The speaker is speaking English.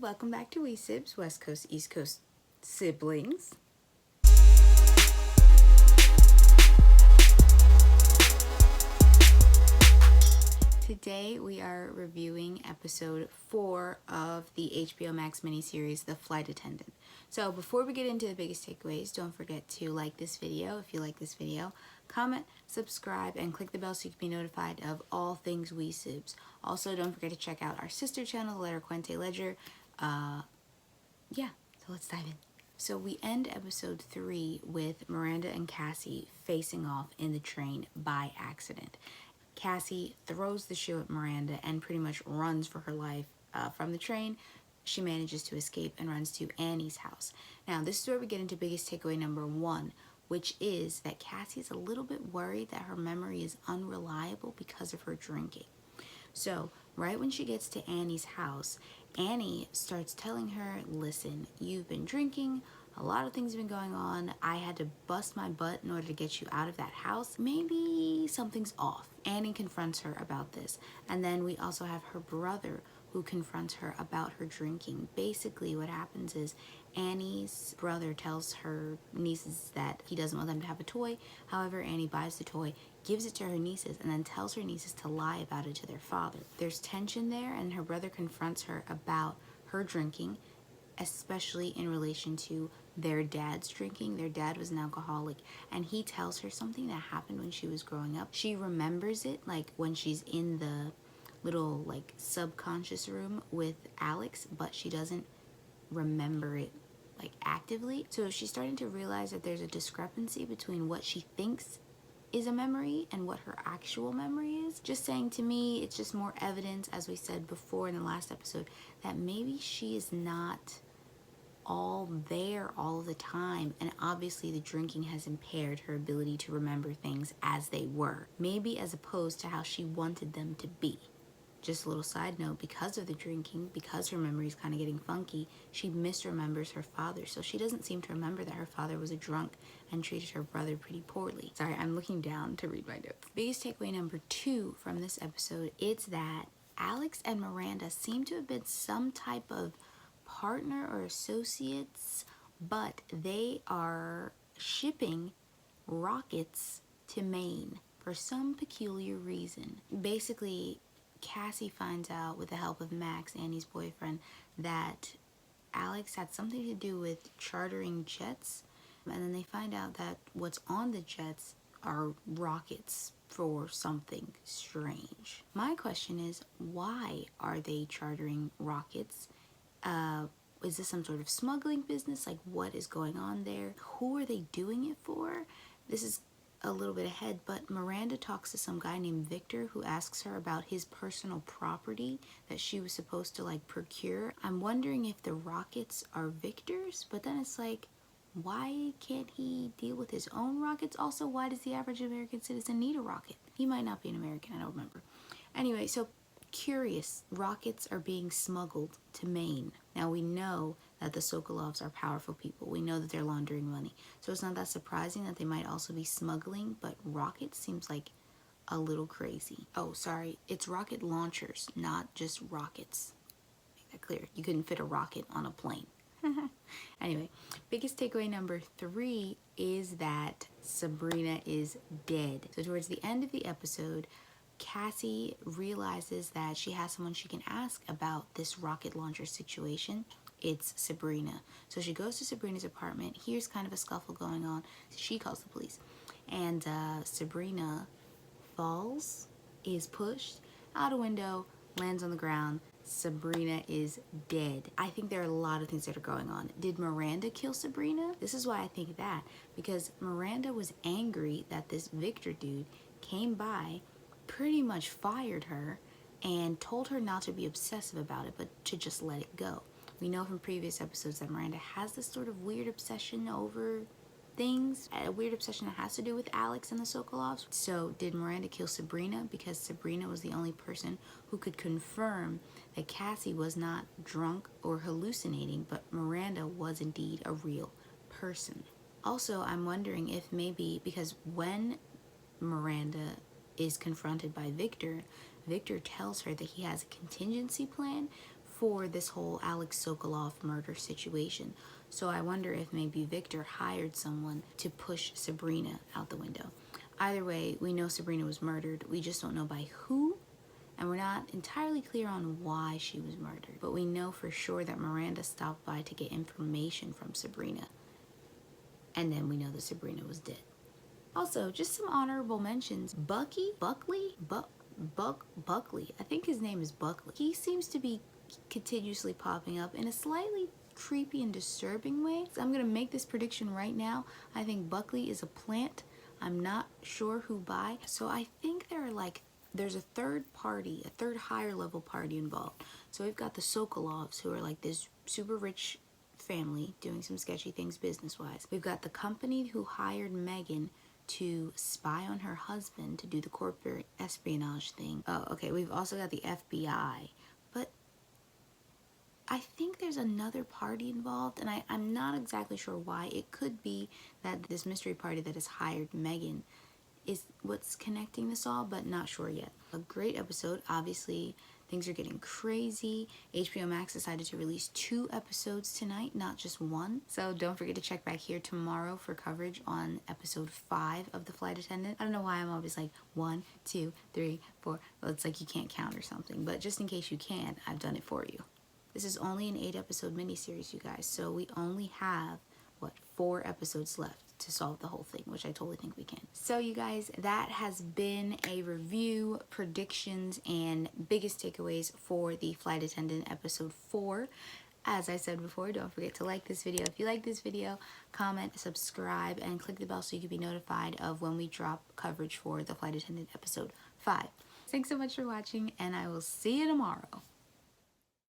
welcome back to SIBZ, West Coast, East Coast siblings. Today we are reviewing episode 4 of the HBO Max miniseries, The Flight Attendant. So before we get into the biggest takeaways, don't forget to like this video if you like this video, comment, subscribe, and click the bell so you can be notified of all things SIBZ. Also, don't forget to check out our sister channel, The Letterquente Ledger. So let's dive in. So we end episode 3 with Miranda and Cassie facing off in the train by accident. Cassie throws the shoe at Miranda and pretty much runs for her life from the train. She manages to escape and runs to Annie's house. Now, this is where we get into biggest takeaway number 1, which is that Cassie is a little bit worried that her memory is unreliable because of her drinking. So, right when she gets to Annie's house, Annie starts telling her, listen, you've been drinking, a lot of things have been going on, I had to bust my butt in order to get you out of that house, maybe something's off. Annie confronts her about this, and then we also have her brother who confronts her about her drinking. Basically what happens is Annie's brother tells her nieces that he doesn't want them to have a toy. However, Annie buys the toy, gives it to her nieces, and then tells her nieces to lie about it to their father. There's tension there, and her brother confronts her about her drinking, especially in relation to their dad's drinking. Their dad was an alcoholic, and he tells her something that happened when she was growing up. She remembers it, like when she's in the little like subconscious room with Alex, but she doesn't remember it like actively. So she's starting to realize that there's a discrepancy between what she thinks is a memory and what her actual memory is. Just saying, to me, it's just more evidence, as we said before in the last episode, that maybe she is not all there all the time, and obviously the drinking has impaired her ability to remember things as they were, maybe as opposed to how she wanted them to be. Just a little side note, because of the drinking, because her memory is kind of getting funky, she misremembers her father. So she doesn't seem to remember that her father was a drunk and treated her brother pretty poorly. Sorry, I'm looking down to read my notes. Biggest takeaway number 2 from this episode is that Alex and Miranda seem to have been some type of partner or associates, but they are shipping rockets to Maine for some peculiar reason. Basically, Cassie finds out with the help of Max, Annie's boyfriend, that Alex had something to do with chartering jets, and then they find out that what's on the jets are rockets for something strange. My question is, why are they chartering rockets? Is this some sort of smuggling business? Like, what is going on there? Who are they doing it for? This is a little bit ahead, but Miranda talks to some guy named Victor who asks her about his personal property that she was supposed to like procure. I'm wondering if the rockets are Victor's, but then it's like, why can't he deal with his own rockets? Also, why does the average American citizen need a rocket? He might not be an American, I don't remember. Anyway, so curious, rockets are being smuggled to Maine. Now we know that the Sokolovs are powerful people. We know that they're laundering money. So it's not that surprising that they might also be smuggling, but rockets seems like a little crazy. Oh, sorry, it's rocket launchers, not just rockets. Make that clear. You couldn't fit a rocket on a plane. Anyway, biggest takeaway number 3 is that Sabrina is dead. So towards the end of the episode, Cassie realizes that she has someone she can ask about this rocket launcher situation. It's Sabrina. So she goes to Sabrina's apartment, hears kind of a scuffle going on. She calls the police. And Sabrina falls, is pushed out a window, lands on the ground. Sabrina is dead. I think there are a lot of things that are going on. Did Miranda kill Sabrina? This is why I think that. Because Miranda was angry that this Victor dude came by, pretty much fired her, and told her not to be obsessive about it, but to just let it go. We know from previous episodes that Miranda has this sort of weird obsession over things, a weird obsession that has to do with Alex and the Sokolovs. So did Miranda kill Sabrina because Sabrina was the only person who could confirm that Cassie was not drunk or hallucinating, but Miranda was indeed a real person? Also, I'm wondering if maybe because when Miranda is confronted by Victor, Victor tells her that he has a contingency plan for this whole Alex Sokolov murder situation. So I wonder if maybe Victor hired someone to push Sabrina out the window. Either way, we know Sabrina was murdered. We just don't know by who, and we're not entirely clear on why she was murdered. But we know for sure that Miranda stopped by to get information from Sabrina. And then we know that Sabrina was dead. Also, just some honorable mentions. Buckley? I think his name is Buckley. He seems to be continuously popping up in a slightly creepy and disturbing way. So I'm going to make this prediction right now. I think Buckley is a plant. I'm not sure who by. So I think there's a third party, a third higher level party involved. So we've got the Sokolovs, who are like this super rich family doing some sketchy things business-wise. We've got the company who hired Megan to spy on her husband to do the corporate espionage thing. Oh, okay, we've also got the FBI. But I think there's another party involved, and I'm not exactly sure why. It could be that this mystery party that has hired Megan is what's connecting this all, but not sure yet. A great episode. Obviously, things are getting crazy. HBO Max decided to release 2 episodes tonight, not just 1. So don't forget to check back here tomorrow for coverage on episode 5 of The Flight Attendant. I don't know why I'm always like 1, 2, 3, 4. Well, it's like you can't count or something, but just in case you can, I've done it for you. This is only an 8-episode miniseries, you guys, so we only have, 4 episodes left to solve the whole thing, which I totally think we can. So you guys, that has been a review, predictions, and biggest takeaways for The Flight Attendant episode 4. As I said before, don't forget to like this video. If you like this video, comment, subscribe, and click the bell so you can be notified of when we drop coverage for The Flight Attendant episode 5. Thanks so much for watching, and I will see you tomorrow.